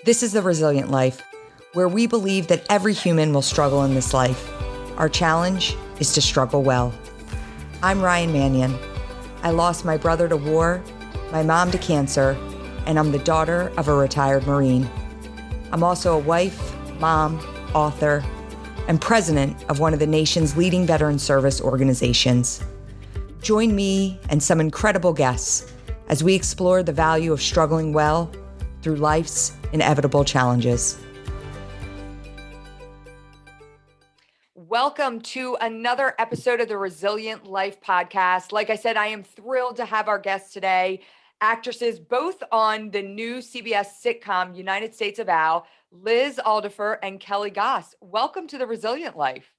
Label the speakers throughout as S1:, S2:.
S1: This is The Resilient Life, where we believe that every human will struggle in this life. Our challenge is to struggle well. I'm Ryan Manion. I lost my brother to war, my mom to cancer, and I'm the daughter of a retired Marine. I'm also a wife, mom, author, and president of one of the nation's leading veteran service organizations. Join me and some incredible guests as we explore the value of struggling well through life's inevitable challenges. Welcome to another episode of the Resilient Life podcast. Like I said, I am thrilled to have our guests today, actresses both on the new CBS sitcom United States of Al, Liz Alderfer and Kelli Goss. Welcome to the Resilient Life.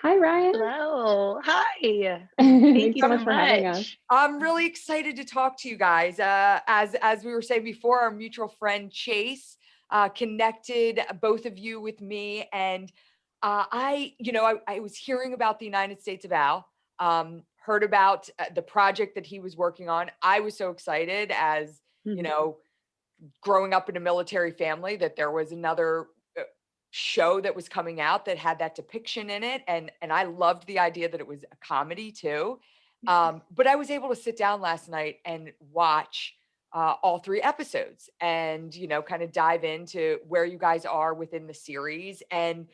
S2: Hi, Ryan.
S3: Hello. Hi.
S2: Thanks so much for having us.
S1: I'm really excited to talk to you guys. As we were saying before, our mutual friend Chase connected both of you with me, and I was hearing about the United States of Al, heard about the project that he was working on. I was so excited as, growing up in a military family that there was another show that was coming out that had that depiction in it. And I loved the idea that it was a comedy too. But I was able to sit down last night and watch all 3 episodes and, kind of dive into where you guys are within the series. And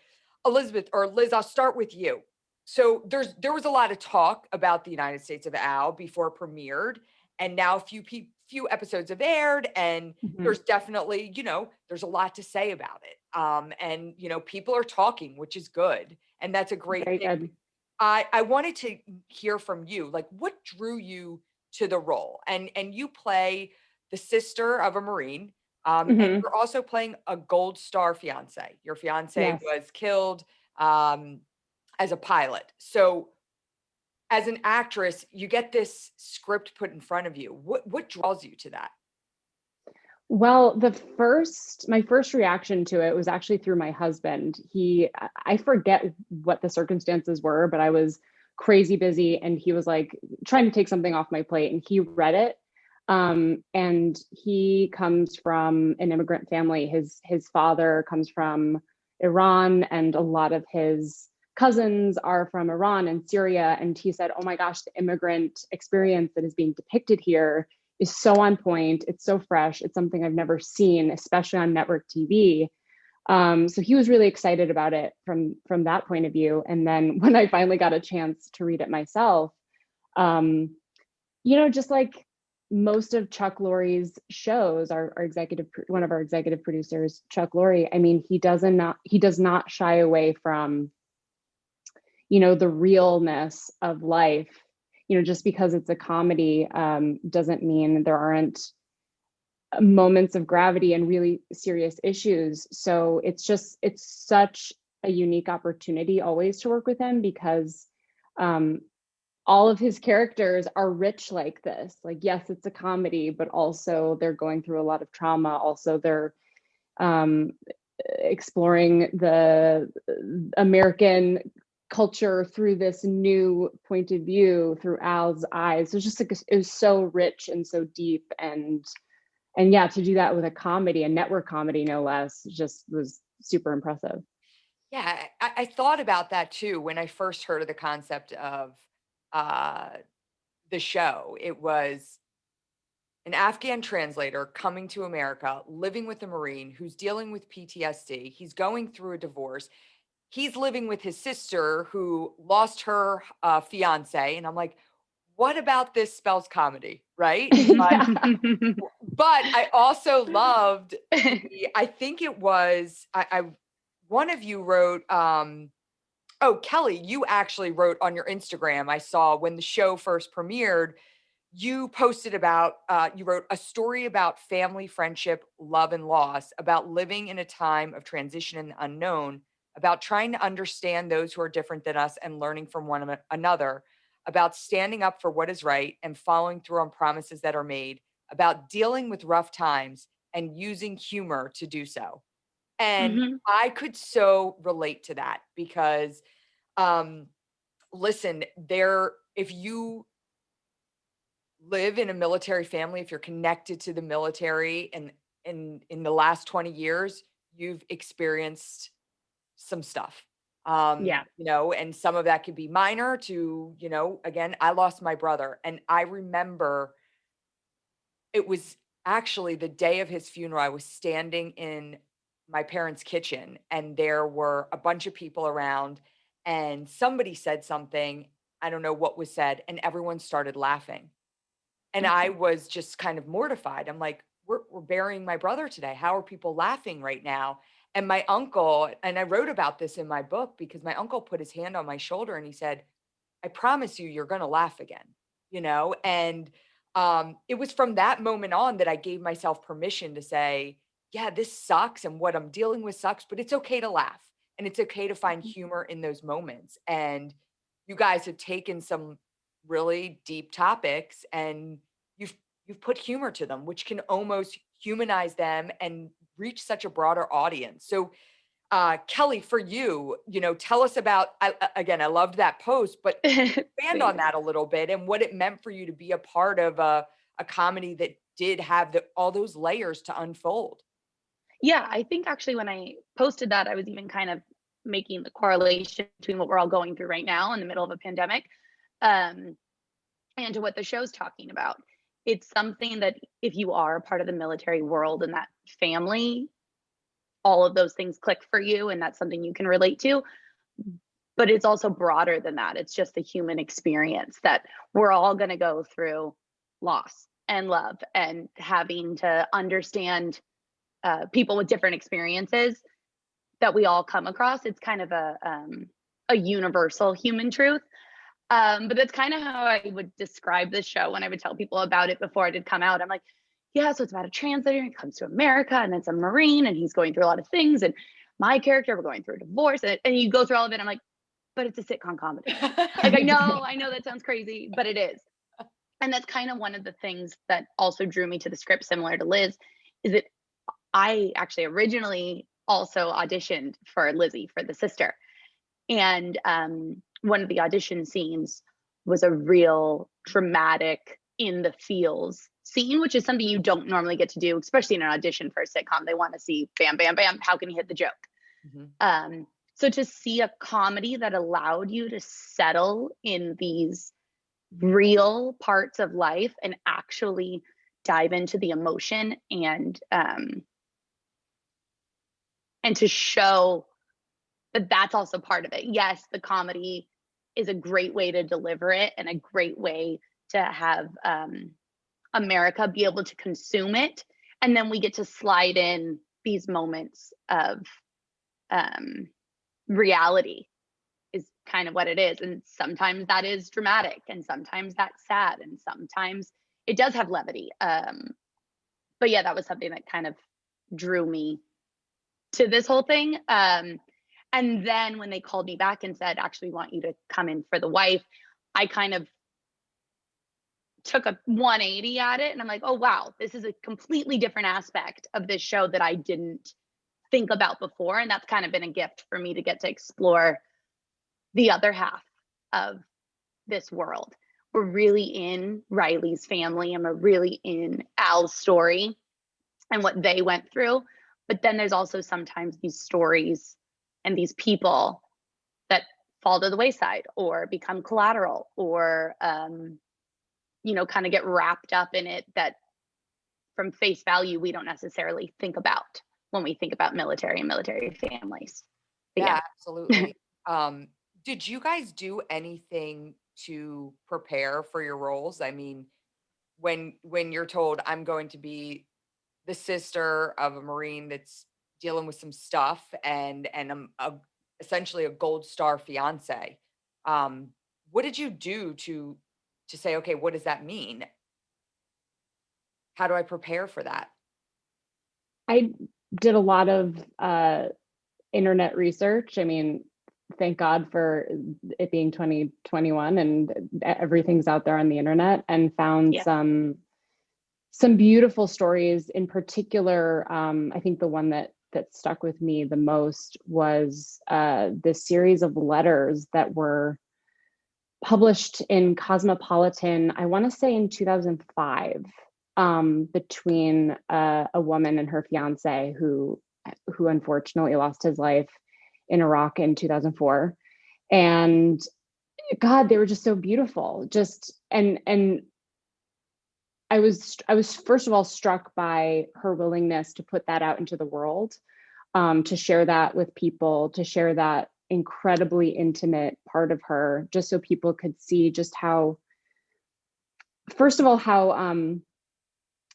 S1: Elizabeth or Liz, I'll start with you. So there was a lot of talk about the United States of Al before it premiered, and now a few episodes have aired, and there's definitely, there's a lot to say about it. And people are talking, which is good, and that's a great thing.
S2: Good.
S1: I wanted to hear from you, like, what drew you to the role? And you play the sister of a Marine. And you're also playing a Gold Star fiance. Your fiance was killed as a pilot. So as an actress, you get this script put in front of you. What draws you to that?
S2: Well, my first reaction to it was actually through my husband. I forget what the circumstances were, but I was crazy busy and he was like trying to take something off my plate, and he read it. And he comes from an immigrant family. His father comes from Iran, and a lot of his cousins are from Iran and Syria. And he said, oh my gosh, the immigrant experience that is being depicted here is so on point. It's so fresh. It's something I've never seen, especially on network TV. So he was really excited about it from that point of view. And then when I finally got a chance to read it myself, just like most of Chuck Lorre's shows, one of our executive producers, Chuck Lorre, I mean, he does not shy away from, the realness of life. Just because it's a comedy doesn't mean there aren't moments of gravity and really serious issues. So it's such a unique opportunity always to work with him, because all of his characters are rich like this. Like, yes, it's a comedy, but also they're going through a lot of trauma. Also, they're exploring the American culture through this new point of view through Al's eyes. So it's just like, it was so rich and so deep, and yeah, to do that with a comedy, a network comedy, no less, just was super impressive.
S1: Yeah, I thought about that too when I first heard of the concept of the show. It was an Afghan translator coming to America, living with a Marine who's dealing with PTSD. He's going through a divorce. He's living with his sister who lost her fiance. And I'm like, what about this spells comedy, right? But I also loved, I think it was, one of you wrote, Kelli, you actually wrote on your Instagram, I saw when the show first premiered, you posted about, you wrote a story about family, friendship, love, and loss, about living in a time of transition and the unknown, about trying to understand those who are different than us and learning from one another, about standing up for what is right and following through on promises that are made, about dealing with rough times and using humor to do so. And I could so relate to that because, listen, if you live in a military family, if you're connected to the military and in the last 20 years, you've experienced some stuff.
S3: Yeah.
S1: And some of that could be minor to, again, I lost my brother, and I remember it was actually the day of his funeral. I was standing in my parents' kitchen, and there were a bunch of people around, and somebody said something. I don't know what was said, and everyone started laughing. And I
S3: Mhm.
S1: was just kind of mortified. I'm like, we're burying my brother today. How are people laughing right now? And my uncle, and I wrote about this in my book because my uncle put his hand on my shoulder and he said, I promise you, you're going to laugh again. And it was from that moment on that I gave myself permission to say, yeah, this sucks and what I'm dealing with sucks, but it's okay to laugh and it's okay to find
S3: Mhm.
S1: humor in those moments. And you guys have taken some really deep topics and you've you've put humor to them, which can almost humanize them and reach such a broader audience. So Kelly, for you, tell us about, again, I loved that post, but expand on
S3: Thanks.
S1: that a little bit and what it meant for you to be a part of a comedy that did have all those layers to unfold.
S3: Yeah, I think actually when I posted that, I was even kind of making the correlation between what we're all going through right now in the middle of a pandemic, um, and to what the show's talking about. It's something that if you are a part of the military world and that family, all of those things click for you, and that's something you can relate to. But it's also broader than that. It's just the human experience that we're all going to go through loss and love and having to understand people with different experiences that we all come across. It's kind of a universal human truth. But that's kind of how I would describe the show when I would tell people about it before it had come out. I'm like, yeah, so it's about a translator. He comes to America and it's a Marine and he's going through a lot of things. And my character, we're going through a divorce. And you go through all of it. I'm like, but it's a sitcom comedy. Like, I know that sounds crazy, but it is. And that's kind of one of the things that also drew me to the script, similar to Liz, is that I actually originally also auditioned for Lizzie, for the sister. And one of the audition scenes was a real dramatic, in the feels scene, which is something you don't normally get to do, especially in an audition for a sitcom. They want to see bam, bam, bam. How can you hit the joke?
S1: Mhm.
S3: So to see a comedy that allowed you to settle in these real parts of life and actually dive into the emotion and to show that that's also part of it. Yes, the comedy is a great way to deliver it and a great way to have America be able to consume it. And then we get to slide in these moments of um, reality, is kind of what it is. And sometimes that is dramatic, and sometimes that's sad, and sometimes it does have levity. But yeah, that was something that kind of drew me to this whole thing. And then when they called me back and said, actually, we want you to come in for the wife, I kind of took a 180 at it. And I'm like, oh, wow, this is a completely different aspect of this show that I didn't think about before. And that's kind of been a gift for me to get to explore the other half of this world. We're really in Riley's family and we're really in Al's story and what they went through. But then there's also sometimes these stories and these people that fall to the wayside or become collateral or, kind of get wrapped up in it, that from face value, we don't necessarily think about when we think about military and military families. But
S1: Yeah,
S3: yeah.
S1: absolutely. Um, did you guys do anything to prepare for your roles? I mean, when you're told I'm going to be the sister of a Marine that's dealing with some stuff and I'm essentially a gold star fiance. Um, what did you do to say, okay, what does that mean? How do I prepare for that?
S2: I did a lot of internet research. I mean, thank God for it being 2021 and everything's out there on the internet, and found
S3: Yeah.
S2: some beautiful stories. In particular, I think the one that stuck with me the most was this series of letters that were published in Cosmopolitan, I want to say in 2005. between a woman and her fiance who unfortunately lost his life in Iraq in 2004. And God, they were just so beautiful. And I was first of all struck by her willingness to put that out into the world, to share that with people, to share that incredibly intimate part of her, just so people could see just how, first of all,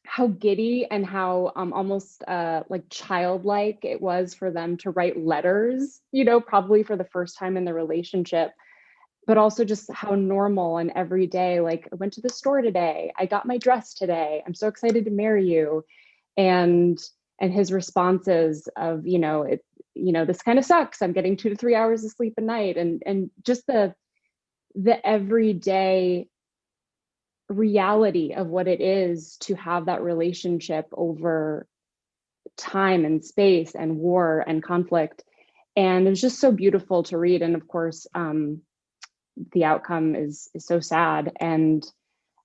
S2: how giddy and how almost like childlike it was for them to write letters, probably for the first time in the relationship, but also just how normal and everyday, like, I went to the store today, I got my dress today, I'm so excited to marry you. And his responses of, this kind of sucks, I'm getting 2 to 3 hours of sleep a night, and just the everyday reality of what it is to have that relationship over time and space and war and conflict. And it was just so beautiful to read. And of course, the outcome is so sad. And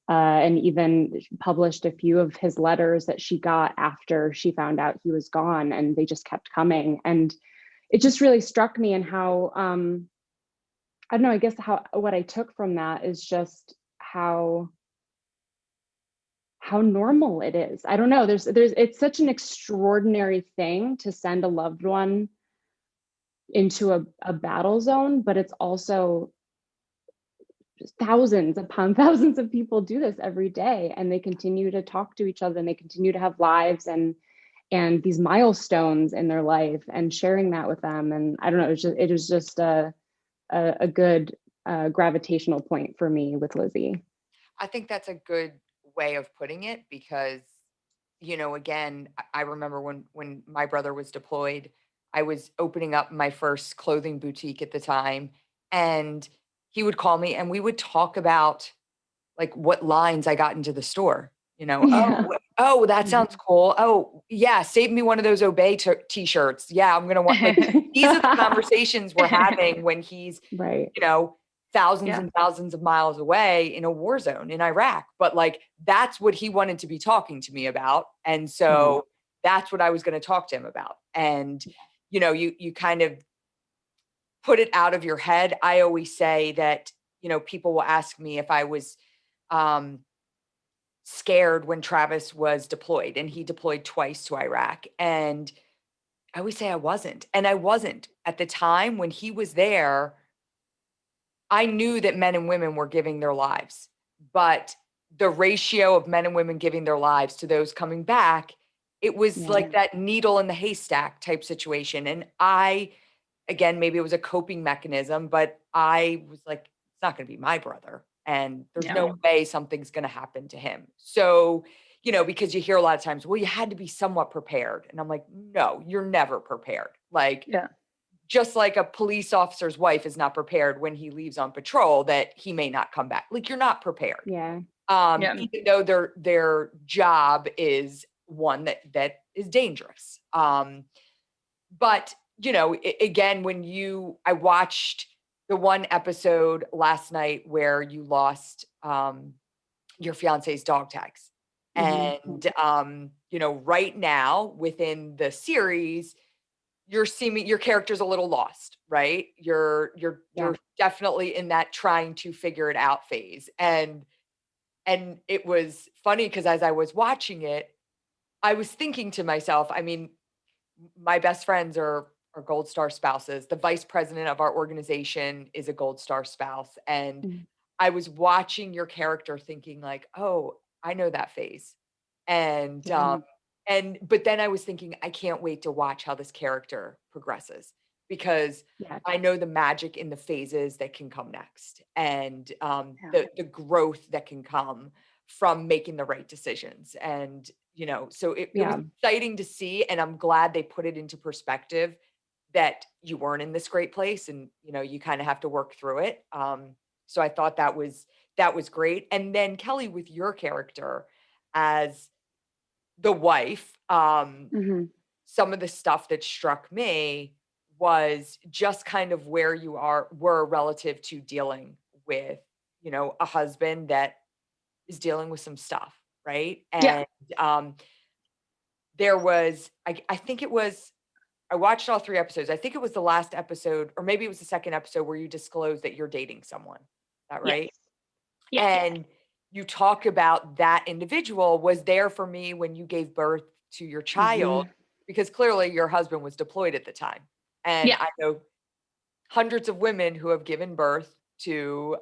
S2: even published a few of his letters that she got after she found out he was gone, and they just kept coming. And it just really struck me, and how, I don't know, I guess what I took from that is just how normal it is. I don't know. It's such an extraordinary thing to send a loved one into a battle zone, but it's also thousands upon thousands of people do this every day, and they continue to talk to each other, and they continue to have lives and these milestones in their life, and sharing that with them. And I don't know, it was just a good gravitational point for me with Lizzie.
S1: I think that's a good way of putting it, because, again, I remember when my brother was deployed, I was opening up my first clothing boutique at the time, and he would call me and we would talk about like what lines I got into the store.
S2: Yeah.
S1: Oh, that sounds cool. Oh, yeah, save me one of those Obey t-shirts. Yeah, I'm gonna want, like, these are the conversations we're having when he's
S2: Right.
S1: thousands
S3: Yeah.
S1: and thousands of miles away in a war zone in Iraq. But like, that's what he wanted to be talking to me about. And so that's what I was going to talk to him about. And, you kind of put it out of your head. I always say that, people will ask me if I was scared when Travis was deployed, and he deployed twice to Iraq. And I always say I wasn't. And I wasn't at the time when he was there. I knew that men and women were giving their lives, but the ratio of men and women giving their lives to those coming back, it was like that needle in the haystack type situation. And again, maybe it was a coping mechanism, but I was like, it's not going to be my brother. And there's no way something's going to happen to him. So, because you hear a lot of times, well, you had to be somewhat prepared. And I'm like, no, you're never prepared. Like, just like a police officer's wife is not prepared when he leaves on patrol that he may not come back. Like, you're not prepared.
S2: Yeah.
S1: Even though their job is one that is dangerous. But again, I watched the one episode last night where you lost your fiance's dog tags. And right now within the series, you're seeing your character's a little lost, right? You're definitely in that trying to figure it out phase. And it was funny because as I was watching it, I was thinking to myself, I mean, my best friends are Gold Star spouses. The vice president of our organization is a Gold Star spouse. And I was watching your character thinking like, oh, I know that phase. And but then I was thinking, I can't wait to watch how this character progresses, because I know the magic in the phases that can come next, and the growth that can come from making the right decisions. And, so it was exciting to see. And I'm glad they put it into perspective that you weren't in this great place, and, you kind of have to work through it. So I thought that was great. And then Kelly, with your character as the wife, some of the stuff that struck me was just kind of where you were relative to dealing with, a husband that is dealing with some stuff, right?
S3: Yeah.
S1: And there was, I think it was, I watched all 3 episodes. I think it was the last episode, or maybe it was the second episode where you disclosed that you're dating someone. Is that
S3: Yes.
S1: right?
S3: Yes.
S1: And you talk about that individual was there for me when you gave birth to your child,
S2: Mhm.
S1: because clearly your husband was deployed at the time. And
S3: Yeah.
S1: I know hundreds of women who have given birth to,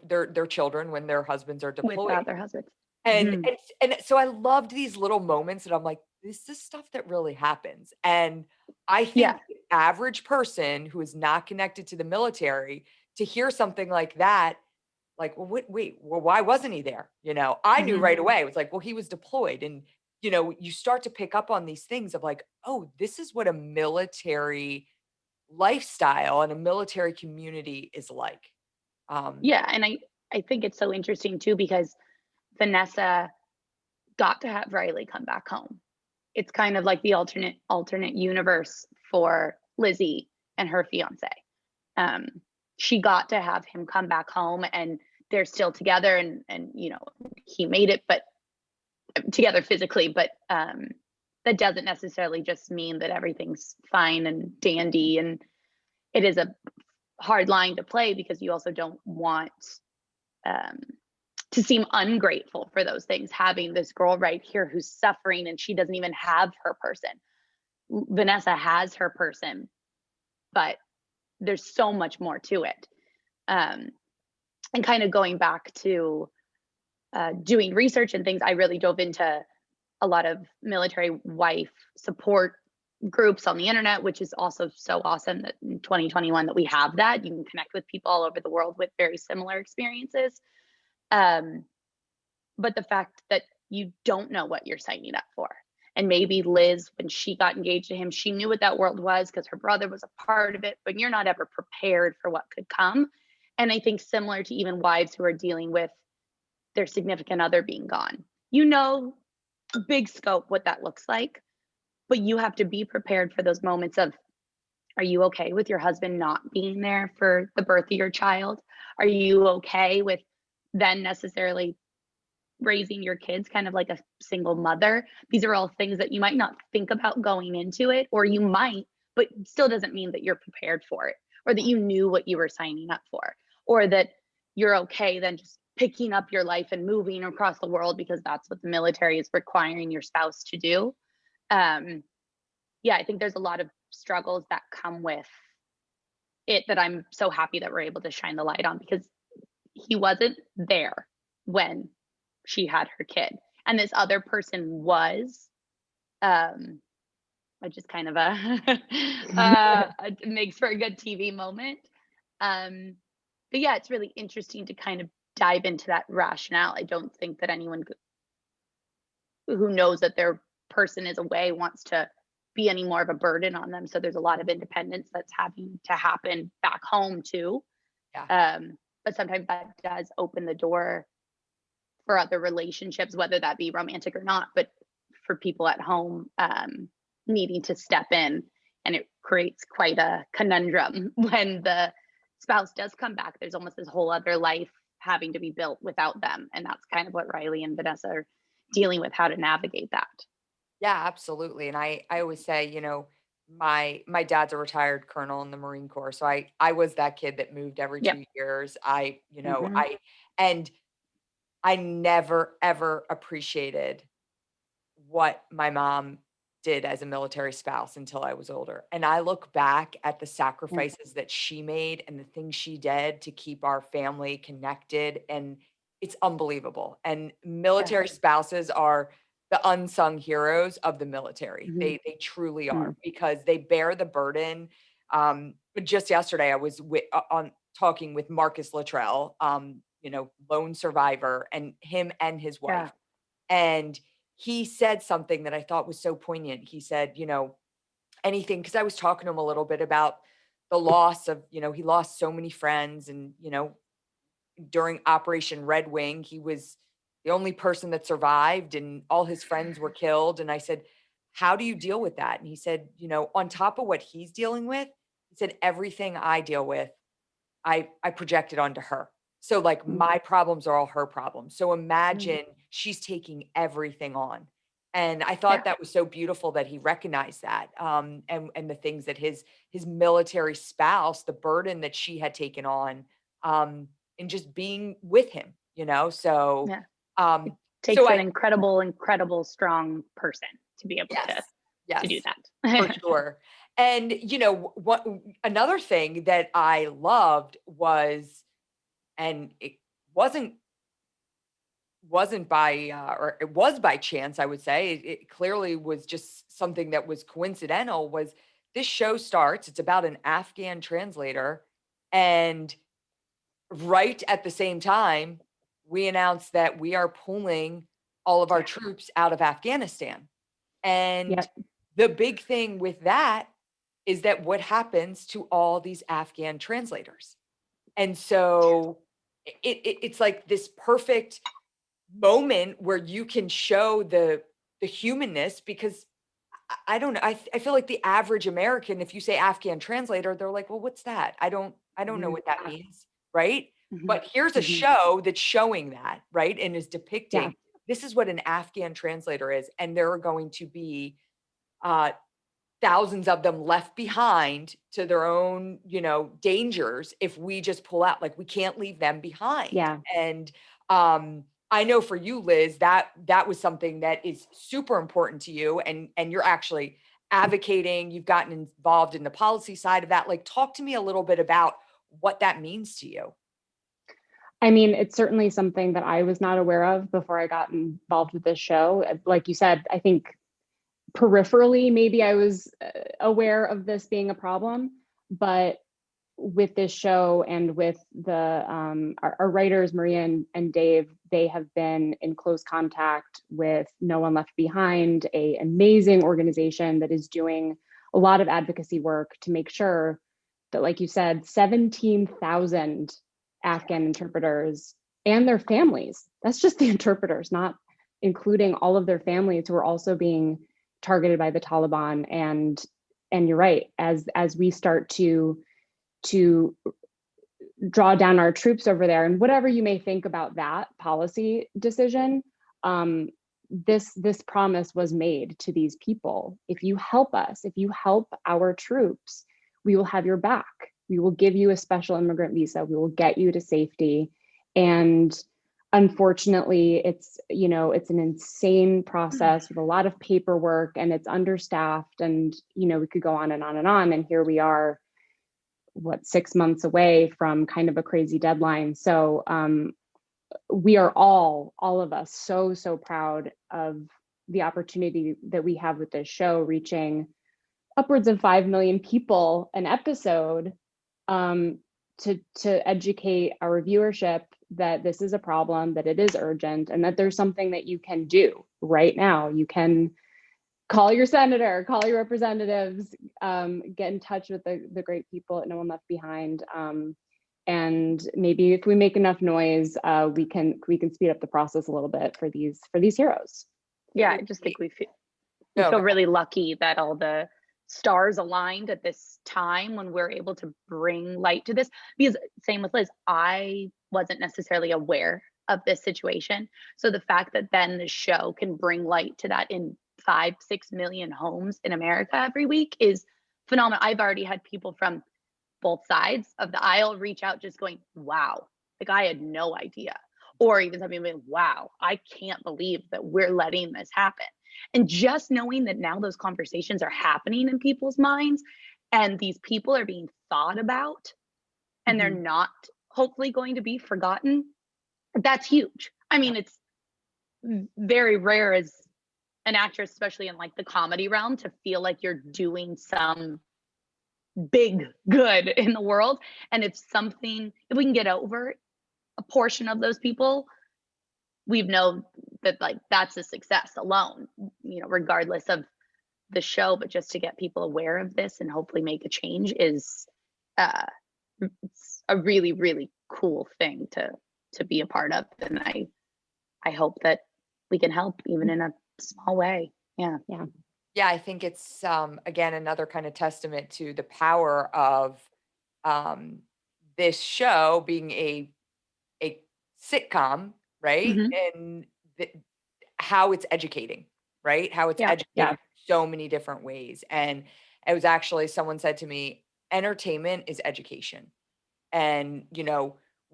S1: their children when their husbands are deployed.
S3: Without their husbands.
S1: And
S3: Mhm.
S1: and and so I loved these little moments that I'm like, this is stuff that really happens. And I
S3: Yeah.
S1: think the average person who is not connected to the military, to hear something like that, like, well, wait, well, why wasn't he there? I knew
S3: Mhm.
S1: right away. It was like, well, he was deployed. And, you start to pick up on these things of like, oh, this is what a military lifestyle and a military community is like. Um,
S3: Yeah, and I think it's so interesting too because Vanessa got to have Riley come back home. It's kind of like the alternate universe for Lizzie and her fiance. Um, she got to have him come back home, and they're still together, and he made it, but together physically. But that doesn't necessarily just mean that everything's fine and dandy. And it is a hard line to play because you also don't want um, to seem ungrateful for those things. Having this girl right here who's suffering and she doesn't even have her person. Vanessa has her person, but there's so much more to it. Um, and kind of going back to doing research and things, I really dove into a lot of military wife support groups on the internet, which is also so awesome that in 2021 that we have that. You can connect with people all over the world with very similar experiences. Um, but the fact that you don't know what you're signing up for. And maybe Liz, when she got engaged to him, she knew what that world was because her brother was a part of it, but you're not ever prepared for what could come. And I think similar to even wives who are dealing with their significant other being gone, big scope what that looks like, but you have to be prepared for those moments of, are you okay with your husband not being there for the birth of your child? Are you okay with then necessarily raising your kids kind of like a single mother? These are all things that you might not think about going into it, or you might, but still doesn't mean that you're prepared for it, or that you knew what you were signing up for, or that you're okay then just picking up your life and moving across the world because that's what the military is requiring your spouse to do. um yeah, I think there's a lot of struggles that come with it that I'm so happy that we're able to shine the light on, because he wasn't there when she had her kid, and this other person was, um which is kind of a it makes for a good TV moment. um but yeah, it's really interesting to kind of dive into that rationale. I don't think that anyone who knows that their person is away wants to be any more of a burden on them, so there's a lot of independence that's having to happen back home too.
S1: yeah.
S3: But sometimes that does open the door for other relationships, whether that be romantic or not, but for people at home needing to step in. And it creates quite a conundrum when the spouse does come back. There's almost this whole other life having to be built without them. And that's kind of what Riley and Vanessa are dealing with, how to navigate that.
S1: Yeah, absolutely. And I always say, my dad's a retired colonel in the Marine Corps. So I was that kid that moved every
S3: Yep.
S1: 2 years. I, you know,
S3: Hmm.
S1: and I never ever appreciated what my mom did as a military spouse until I was older. And I look back at the
S3: Yeah.
S1: sacrifices that she made and the things she did to keep our family connected. And it's unbelievable. And
S3: Yeah.
S1: military spouses are the unsung heroes of the military.
S3: Hmm.
S1: They truly are,
S3: Hmm.
S1: because they bear the burden. But just yesterday I was on talking with Marcus Luttrell, lone survivor, and him and his
S3: Yeah.
S1: wife. And he said something that I thought was so poignant. He said, anything, because I was talking to him a little bit about the loss of, he lost so many friends. And, during Operation Red Wing, he was the only person that survived and all his friends were killed. And I said, how do you deal with that? And he said, on top of what he's dealing with, he said, everything I deal with, I project it onto her. So like
S3: Mhm.
S1: my problems are all her problems. So imagine she's taking everything on. And I thought that was so beautiful that he recognized that, and the things that his military spouse, the burden that she had taken on, in just being with him, you know. So,
S3: Yeah.
S1: um,
S3: Takes an incredible, strong person to be able
S1: yes,
S3: to do
S1: yes,
S3: that.
S1: for sure. And you know what? Another thing that I loved was, and it wasn't wasn't by or it was by chance, I would say. It clearly was just something that was coincidental. Was this show starts? It's about an Afghan translator, and right at the same time, we announced that we are pulling all of our
S3: Yeah.
S1: troops out of Afghanistan. And
S2: Yep.
S1: the big thing with that is that what happens to all these Afghan translators? And so it's like this perfect moment where you can show the humanness, because I don't know. I feel like the average American, if you say Afghan translator, they're like, well, what's that? I don't know
S2: Mhm.
S1: what that means, right?
S3: Mhm.
S1: But here's a
S3: Mhm.
S1: show that's showing that, right? And is
S2: Yeah.
S1: depicting this is what an Afghan translator is, and there are going to be uh thousands of them left behind to their own, dangers if we just pull out. Like, we can't leave them behind.
S2: Yeah.
S1: And I know for you, Liz, that was something that is super important to you, and you're actually advocating. You've gotten involved in the policy side of that. Like, talk to me a little bit about what that means to you.
S2: I mean, it's certainly something that I was not aware of before I got involved with this show. Like you said, I think peripherally, maybe I was aware of this being a problem, but with this show and with our writers, Maria and Dave, they have been in close contact with No One Left Behind, a amazing organization that is doing a lot of advocacy work to make sure that, like you said, 17,000 Afghan interpreters and their families, that's just the interpreters, not including all of their families who are also being targeted by the Taliban. And you're right, as we start to draw down our troops over there, and whatever you may think about that policy decision, this promise was made to these people. If you help us, if you help our troops, we will have your back. We will give you a special immigrant visa. We will get you to safety. And unfortunately, it's an insane process with a lot of paperwork, and it's understaffed, and we could go on and on and on. And here we are, 6 months away from kind of a crazy deadline. So we are all of us, so proud of the opportunity that we have with this show, reaching upwards of 5 million people an episode, to educate our viewership that this is a problem, that it is urgent, and that there's something that you can do right now. You can call your senator, call your representatives, get in touch with the great people at No One Left Behind. And maybe if we make enough noise, we can speed up the process a little bit for these heroes.
S3: Yeah, I just think we feel
S1: No,
S3: really lucky that all the stars aligned at this time when we're able to bring light to this. Because same with Liz, I wasn't necessarily aware of this situation. So the fact that then the show can bring light to that in 5-6 million homes in America every week is phenomenal. I've already had people from both sides of the aisle reach out just going, wow, like I had no idea. Or even something like, wow, I can't believe that we're letting this happen. And just knowing that now those conversations are happening in people's minds, and these people are being thought about, and they're not hopefully going to be forgotten, that's huge. I mean, it's very rare as an actress, especially in like the comedy realm, to feel like you're doing some big good in the world. And if we can get over a portion of those people, we know that like that's a success alone, regardless of the show. But just to get people aware of this and hopefully make a change is it's a really, really cool thing to be a part of. And I hope that we can help even in a small way. Yeah.
S1: Yeah, I think it's again another kind of testament to the power of um, this show being a sitcom, right?
S3: Mm-hmm.
S1: And how it's educating, right? How it's educating so many different ways. And it was actually, someone said to me, entertainment is education. And,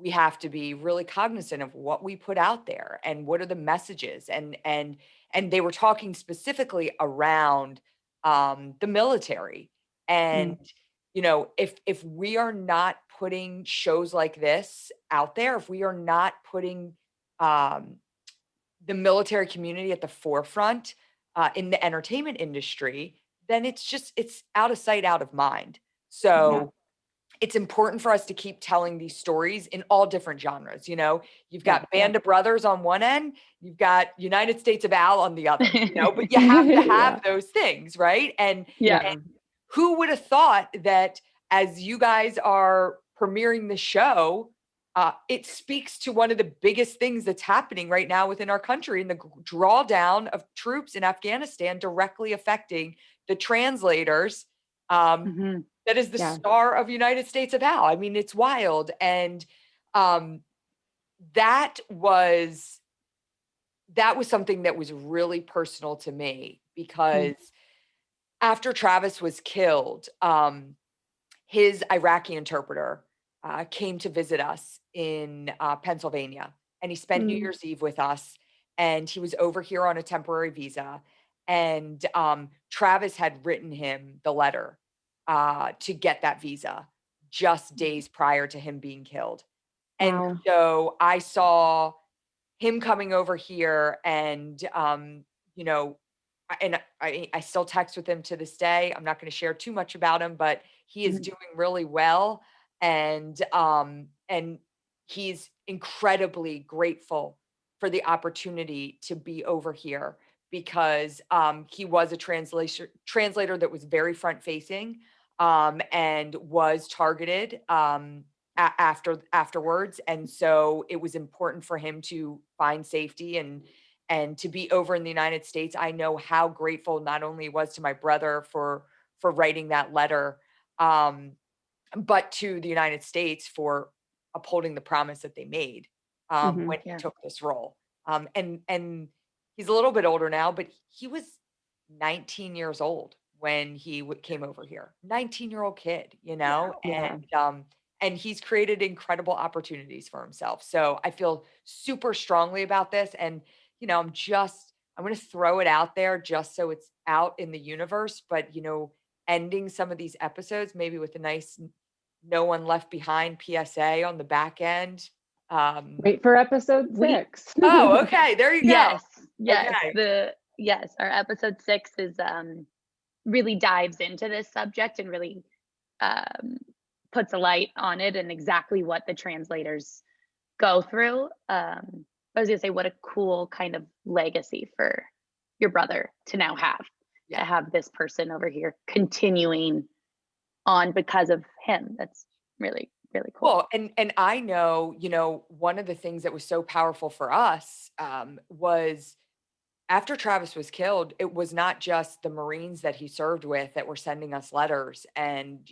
S1: we have to be really cognizant of what we put out there and what are the messages. And they were talking specifically around the military. And, if we are not putting shows like this out there, if we are not putting the military community at the forefront in the entertainment industry, then it's out of sight, out of mind. So it's important for us to keep telling these stories in all different genres. You've got Band of Brothers on one end, you've got United States of Al on the other, but you have to have those things, right? And who would have thought that as you guys are premiering the show, it speaks to one of the biggest things that's happening right now within our country, and the drawdown of troops in Afghanistan directly affecting the translators. That is the star of United States of Al. I mean, it's wild. And that was something that was really personal to me, because after Travis was killed, his Iraqi interpreter came to visit us in Pennsylvania, and he spent New Year's Eve with us, and he was over here on a temporary visa. And Travis had written him the letter to get that visa just days prior to him being killed. And so I saw him coming over here, and, I still text with him to this day. I'm not going to share too much about him, but he is doing really well. And he's incredibly grateful for the opportunity to be over here, because he was a translator that was very front facing, and was targeted afterwards. And so it was important for him to find safety and to be over in the United States. I know how grateful not only he was to my brother for writing that letter, but to the United States for upholding the promise that they made when he took this role. And he's a little bit older now, but he was 19 years old when he came over here. 19-year-old kid, and he's created incredible opportunities for himself. So I feel super strongly about this. And, I'm going to throw it out there just so it's out in the universe. But, ending some of these episodes, maybe with a nice "No One Left Behind" PSA on the back end.
S2: Wait for episode 6.
S1: Oh, okay. There you go.
S3: Yes.
S1: Okay.
S3: Our episode 6 is really dives into this subject and really puts a light on it and exactly what the translators go through. I was gonna say, what a cool kind of legacy for your brother to now have, to have this person over here continuing on because of him. That's really, really cool.
S1: Well, and I know, one of the things that was so powerful for us was after Travis was killed, it was not just the Marines that he served with that were sending us letters and,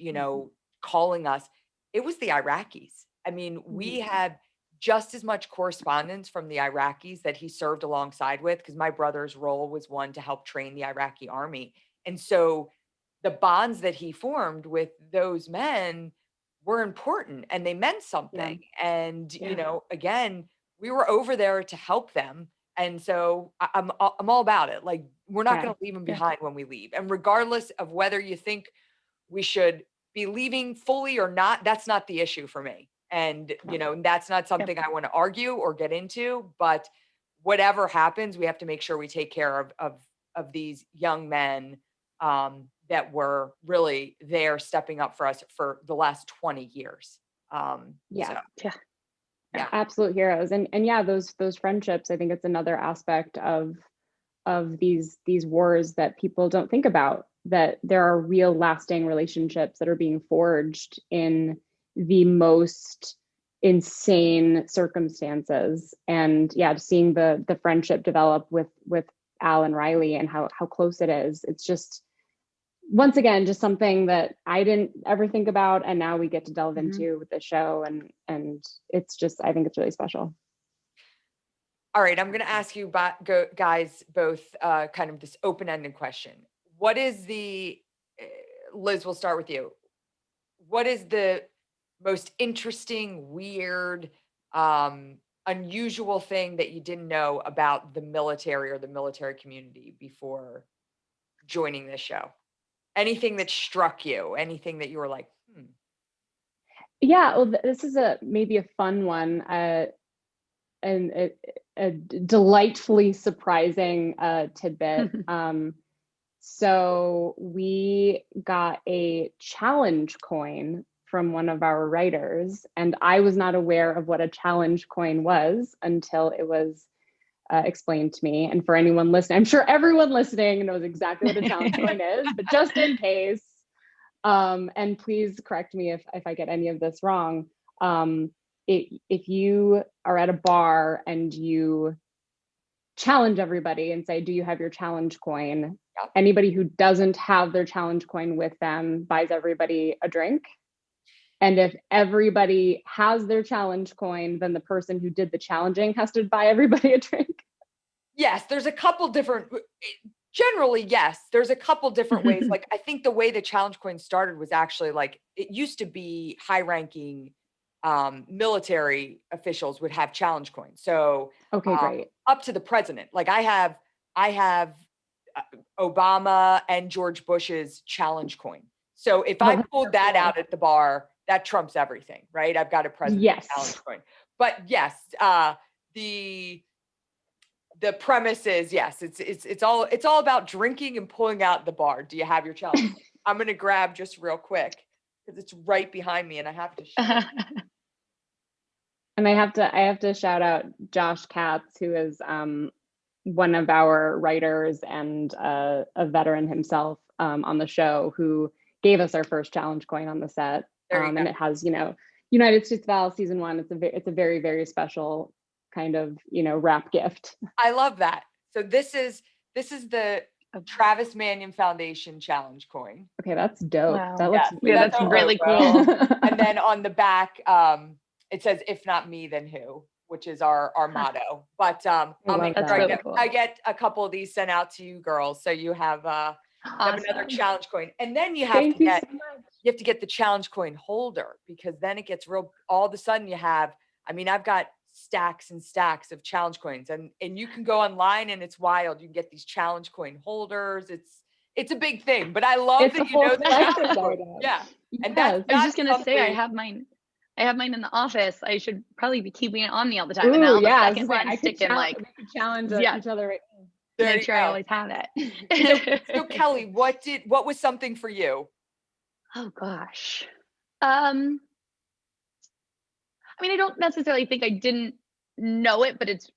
S1: calling us. It was the Iraqis. I mean, we had just as much correspondence from the Iraqis that he served alongside with, because my brother's role was one to help train the Iraqi army. And so the bonds that he formed with those men were important, and they meant something. And, again, we were over there to help them. And so I'm all about it. Like, we're not going to leave them behind when we leave. And regardless of whether you think we should be leaving fully or not, that's not the issue for me. And, that's not something I want to argue or get into, but whatever happens, we have to make sure we take care of these young men that were really there stepping up for us for the last 20 years.
S2: Absolute heroes. And those friendships, I think it's another aspect of these wars that people don't think about, that there are real lasting relationships that are being forged in the most insane circumstances. And seeing the friendship develop with Al and Riley and how close it is. It's just, once again, just something that I didn't ever think about, and now we get to delve into with the show, and it's just, I think it's really special.
S1: All right, I'm going to ask you guys both kind of this open-ended question. What is Liz, we'll start with you. What is the most interesting, weird, unusual thing that you didn't know about the military or the military community before joining this show? Anything that struck you? Anything that you were like,
S2: Yeah, well, this is maybe a fun one, and a delightfully surprising tidbit. So we got a challenge coin from one of our writers, and I was not aware of what a challenge coin was until it was explained to me. And for anyone listening, I'm sure everyone listening knows exactly what a challenge coin is, but just in case, and please correct me if I get any of this wrong. If you are at a bar and you challenge everybody and say, do you have your challenge coin?
S1: Yep.
S2: Anybody who doesn't have their challenge coin with them buys everybody a drink. And if everybody has their challenge coin, then the person who did the challenging has to buy everybody a drink.
S1: Yes, there's a couple different, generally, yes, there's a couple different ways. Like, I think the way the challenge coin started was actually like, it used to be high-ranking military officials would have challenge coins. So
S2: okay, great.
S1: Up to the president. Like I have Obama and George Bush's challenge coin. So if I pulled that out at the bar, that trumps everything, right? I've got a president's challenge coin. But yes, the premise is yes, it's all about drinking and pulling out the bar. Do you have your challenge? I'm gonna grab just real quick because it's right behind me and I have to show it.
S2: And I have to shout out Josh Katz, who is one of our writers and a veteran himself on the show, who gave us our first challenge coin on the set. And it has, United States Val season 1. It's a very, very special kind of, wrap gift.
S1: I love that. So this is the Travis Manion Foundation challenge coin.
S2: Okay, that's dope.
S3: Wow.
S2: That looks
S3: that's really cool.
S1: And then on the back, it says, "If not me, then who?" which is our motto. But I'll make sure I get a couple of these sent out to you girls, so you have another challenge coin. And then you have to get the challenge coin holder, because then it gets real. All of a sudden, you have. I mean, I've got stacks and stacks of challenge coins, and you can go online and it's wild. You can get these challenge coin holders. It's a big thing, but I love that you know the challenge coin. Yeah, and
S3: I was just gonna say I have mine in the office. I should probably be keeping it on me all the time.
S2: Ooh,
S3: and then
S2: yeah,
S3: the second one sticking like
S2: challenge each other. Right
S3: now. Make sure I always have it.
S1: So Kelly, what was something for you?
S3: Oh gosh. I mean, I don't necessarily think I didn't know it, but it's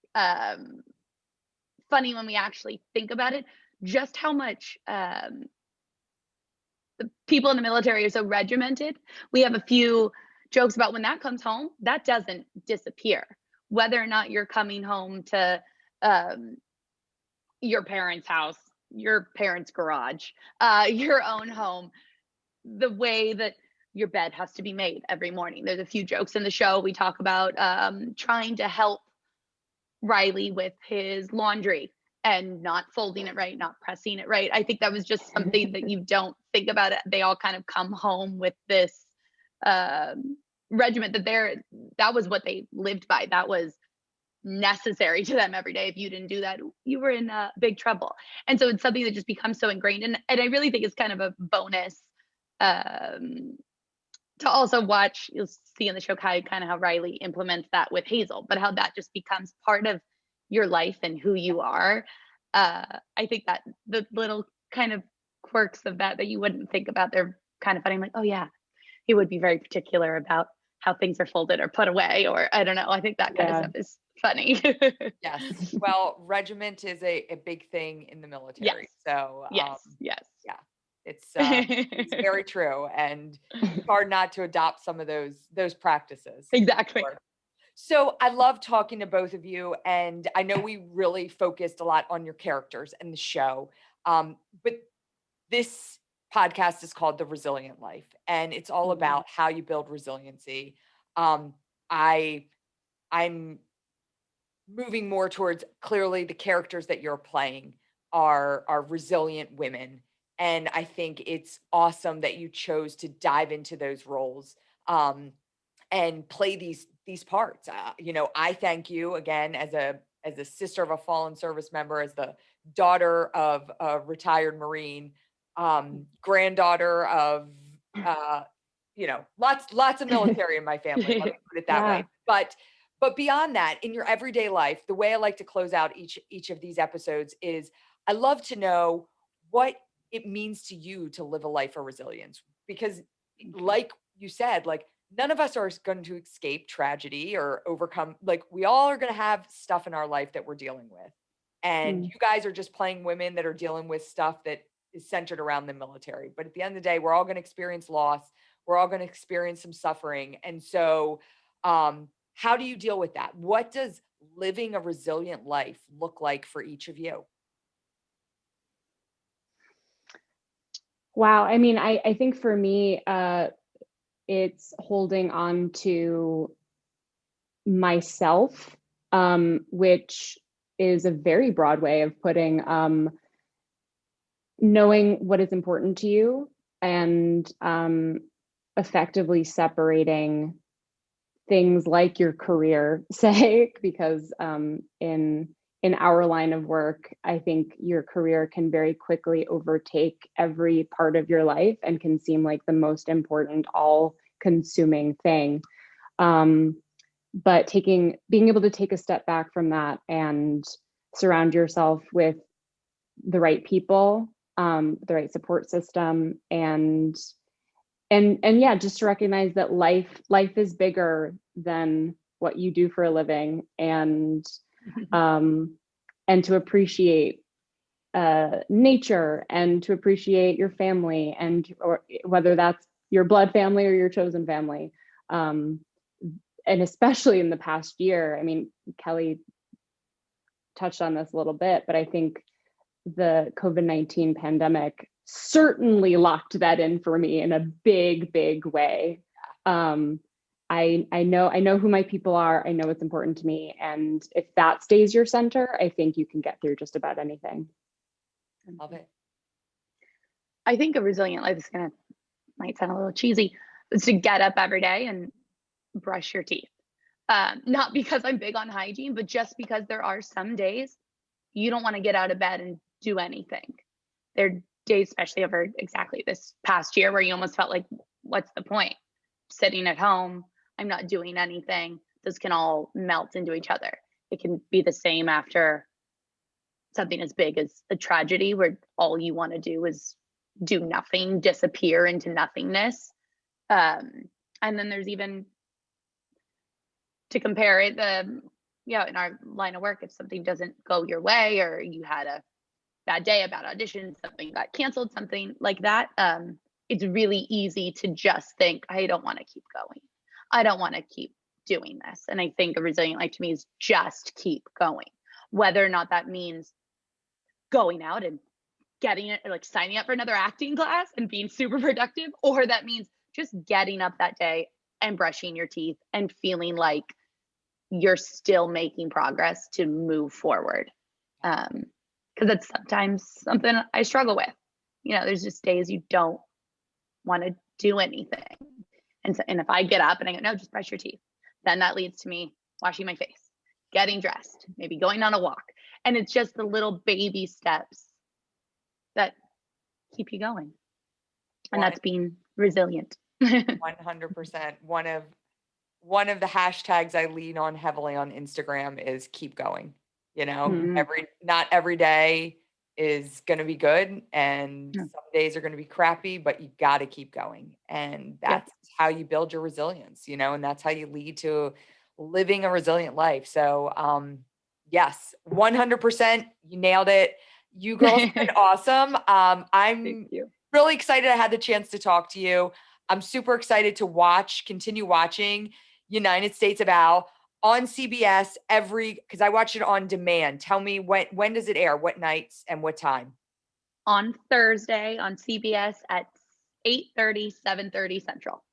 S3: funny when we actually think about it, just how much the people in the military are so regimented. We have a few jokes about when that comes home, that doesn't disappear. Whether or not you're coming home to your parents' house, your parents' garage, your own home, the way that your bed has to be made every morning. There's a few jokes in the show. We talk about trying to help Riley with his laundry and not folding it right, not pressing it right. I think that was just something that you don't think about it. They all kind of come home with this regiment that was what they lived by. That was necessary to them every day. If you didn't do that, you were in big trouble. And so it's something that just becomes so ingrained. And I really think it's kind of a bonus to also watch. You'll see in the show kind of how Riley implements that with Hazel, but how that just becomes part of your life and who you are. I think that the little kind of quirks of that you wouldn't think about, they're kind of funny. I'm like, oh yeah, he would be very particular about how things are folded or put away, or I don't know. I think that kind of stuff is funny.
S1: Yes. Well, regiment is a big thing in the military.
S3: Yes.
S1: So
S3: yes.
S1: Yeah. It's very true, and it's hard not to adopt some of those practices.
S3: Exactly.
S1: So I love talking to both of you, and I know we really focused a lot on your characters and the show, but this podcast is called The Resilient Life, and it's all about how you build resiliency. I'm moving more towards clearly the characters that you're playing are resilient women. And I think it's awesome that you chose to dive into those roles. And play these parts. I thank you again as a sister of a fallen service member, as the daughter of a retired Marine, granddaughter of lots of military in my family. Let me put it that way. But beyond that, in your everyday life, the way I like to close out each of these episodes is I love to know what it means to you to live a life of resilience. Because like you said, like none of us are going to escape tragedy or overcome, like we all are going to have stuff in our life that we're dealing with. And you guys are just playing women that are dealing with stuff that is centered around the military. But at the end of the day, we're all going to experience loss. We're all going to experience some suffering. And so, how do you deal with that? What does living a resilient life look like for each of you?
S2: Wow. I mean, I think for me, it's holding on to myself, which is a very broad way of putting knowing what is important to you and effectively separating things like your career, say, because in our line of work, I think your career can very quickly overtake every part of your life and can seem like the most important, all-consuming thing. But being able to take a step back from that and surround yourself with the right people, the right support system, and yeah, just to recognize that life is bigger than what you do for a living, and to appreciate nature, and to appreciate your family, or whether that's your blood family or your chosen family. And especially in the past year, I mean, Kelly touched on this a little bit, but I think the COVID-19 pandemic certainly locked that in for me in a big, big way. I know who my people are. I know what's important to me. And if that stays your center, I think you can get through just about anything.
S1: Love it.
S3: I think a resilient life might sound a little cheesy, is to get up every day and brush your teeth. Not because I'm big on hygiene, but just because there are some days you don't want to get out of bed and do anything. There are days, especially over exactly this past year, where you almost felt like, what's the point? Sitting at home, I'm not doing anything. This can all melt into each other. It can be the same after something as big as a tragedy, where all you want to do is do nothing, disappear into nothingness. And then there's even, to compare it, in our line of work, if something doesn't go your way, or you had a bad day, a bad audition, something got canceled, something like that, it's really easy to just think, I don't want to keep going. I don't want to keep doing this. And I think a resilient life to me is just keep going, whether or not that means going out and getting it, like signing up for another acting class and being super productive, or that means just getting up that day and brushing your teeth and feeling like you're still making progress to move forward. Because that's sometimes something I struggle with. There's just days you don't want to do anything. And if I get up and I go, no, just brush your teeth, then that leads to me washing my face, getting dressed, maybe going on a walk. And it's just the little baby steps that keep you going. And that's being resilient.
S1: 100%. One of the hashtags I lean on heavily on Instagram is keep going. Not every day is going to be good, and some days are going to be crappy, but you got to keep going. And that's how you build your resilience, and that's how you lead to living a resilient life. So, yes, 100%. You nailed it. You girls have been awesome. I'm really excited I had the chance to talk to you. I'm super excited to continue watching United States of Al on CBS because I watch it on demand. Tell me when does it air? What nights and what time?
S3: On Thursday on CBS at 8:30, 7:30 Central.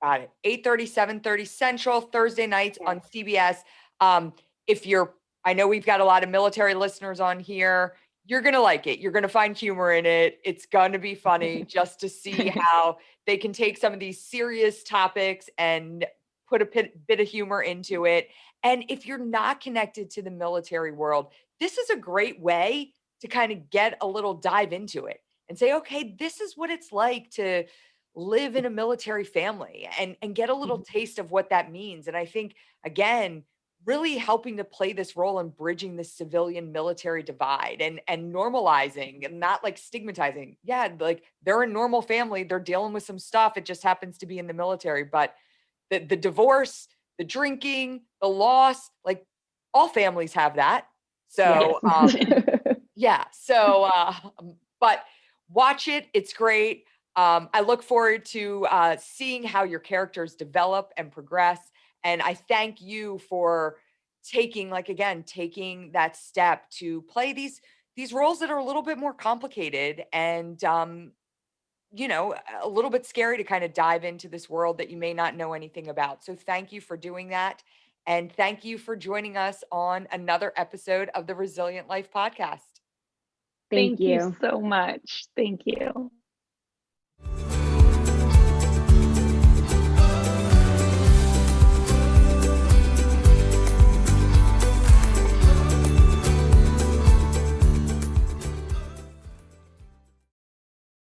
S1: Got it. 8:30, 7:30 Central, Thursday nights on CBS. I know we've got a lot of military listeners on here. You're going to like it. You're going to find humor in it. It's going to be funny just to see how they can take some of these serious topics and put a bit of humor into it. And if you're not connected to the military world, this is a great way to kind of get a little dive into it and say, okay, this is what it's like to live in a military family, and get a little taste of what that means. And I think, again, really helping to play this role in bridging the civilian military divide, and normalizing and not like stigmatizing. Yeah, like they're a normal family, they're dealing with some stuff. It just happens to be in the military, but the divorce, the drinking, the loss, like all families have that. So yeah. So but watch it. It's great. I look forward to seeing how your characters develop and progress. And I thank you for taking that step to play these roles that are a little bit more complicated, and a little bit scary to kind of dive into this world that you may not know anything about. So thank you for doing that. And thank you for joining us on another episode of the Resilient Life podcast.
S2: Thank you
S3: so much. Thank you.